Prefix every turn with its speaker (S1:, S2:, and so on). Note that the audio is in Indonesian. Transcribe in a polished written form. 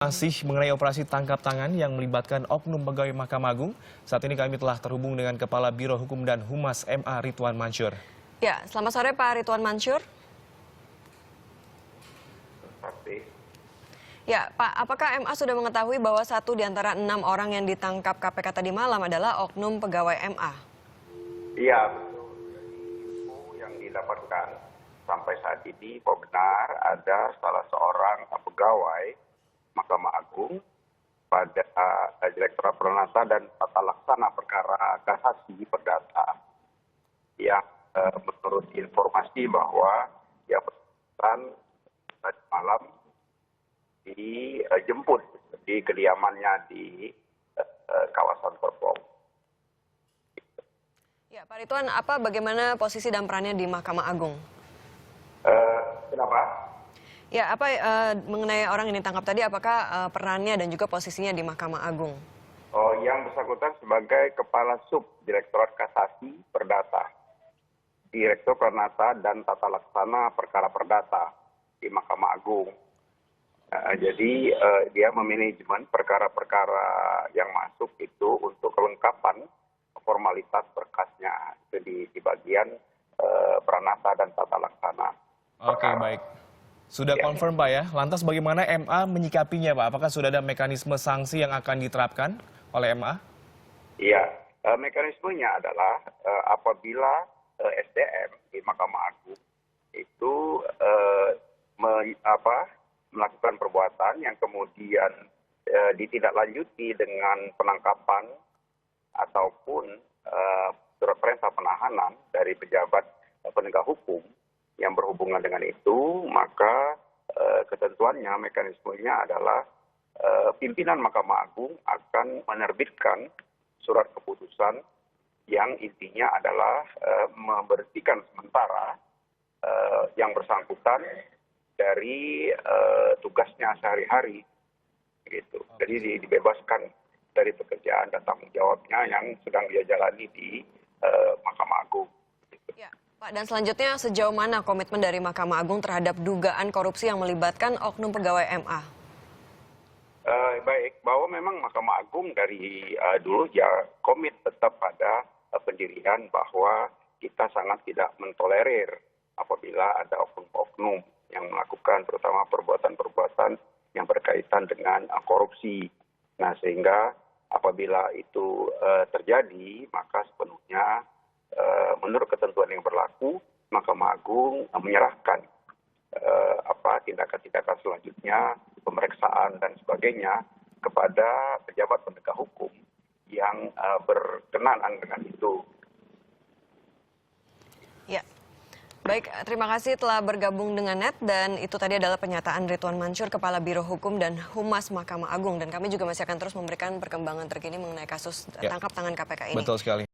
S1: Masih mengenai operasi tangkap tangan yang melibatkan oknum pegawai Mahkamah Agung, saat ini kami telah terhubung dengan Kepala Biro Hukum dan Humas MA Ridwan Mansur.
S2: Ya, selamat sore Pak Ridwan Mansur. Ya, Pak, apakah MA sudah mengetahui bahwa satu di antara 6 orang yang ditangkap KPK tadi malam adalah oknum pegawai MA?
S3: Iya, betul. Dari info yang didapatkan sampai saat ini, benar ada salah seorang pegawai Mahkamah Agung pada Direktorat Perdata dan Tata Laksana Perkara Kasasi Perdata yang menurut informasi bahwa dia tadi malam dijemput di kediamannya di kawasan Serpong.
S2: Ya, Pak Ridwan, bagaimana posisi dan perannya di Mahkamah Agung?
S3: Kenapa?
S2: Ya, mengenai orang yang ditangkap tadi, apakah perannya dan juga posisinya di Mahkamah Agung?
S3: Oh, yang bersangkutan sebagai Kepala Sub Direktorat Kasasi Perdata, Direktur Perdata dan Tata Laksana Perkara Perdata di Mahkamah Agung. Jadi dia memanajemen perkara-perkara yang masuk itu untuk kelengkapan formalitas berkasnya itu di bagian Pranata dan Tata Laksana.
S1: Oke, baik. Sudah confirm Pak ya. Lantas bagaimana MA menyikapinya Pak? Apakah sudah ada mekanisme sanksi yang akan diterapkan oleh MA?
S3: Iya, mekanismenya adalah apabila SDM di Mahkamah Agung itu melakukan perbuatan yang kemudian ditindaklanjuti dengan penangkapan ataupun surat perintah penahanan dari pejabat penegak hukum yang berhubungan dengan itu, maka ketentuannya, mekanismenya adalah pimpinan Mahkamah Agung akan menerbitkan surat keputusan yang intinya adalah memberhentikan sementara yang bersangkutan dari tugasnya sehari-hari, gitu. Jadi dibebaskan dari pekerjaan dan tanggung jawabnya yang sedang dia jalani di Mahkamah Agung.
S2: Ya, Pak, dan selanjutnya sejauh mana komitmen dari Mahkamah Agung terhadap dugaan korupsi yang melibatkan oknum pegawai MA?
S3: Baik, bahwa memang Mahkamah Agung dari dulu ya komit tetap pada pendirian bahwa kita sangat tidak mentolerir apabila ada oknum-oknum yang melakukan terutama perbuatan-perbuatan yang berkaitan dengan korupsi. Nah, sehingga apabila itu terjadi, maka sepenuhnya menurut ketentuan yang berlaku, Mahkamah Agung menyerahkan tindakan-tindakan selanjutnya, pemeriksaan dan sebagainya kepada pejabat penegak hukum yang berkenaan dengan itu.
S2: Ya. Baik, terima kasih telah bergabung dengan NET, dan itu tadi adalah pernyataan Ridwan Mansur, Kepala Biro Hukum dan Humas Mahkamah Agung, dan kami juga masih akan terus memberikan perkembangan terkini mengenai kasus tangkap tangan KPK ini.
S1: Betul sekali.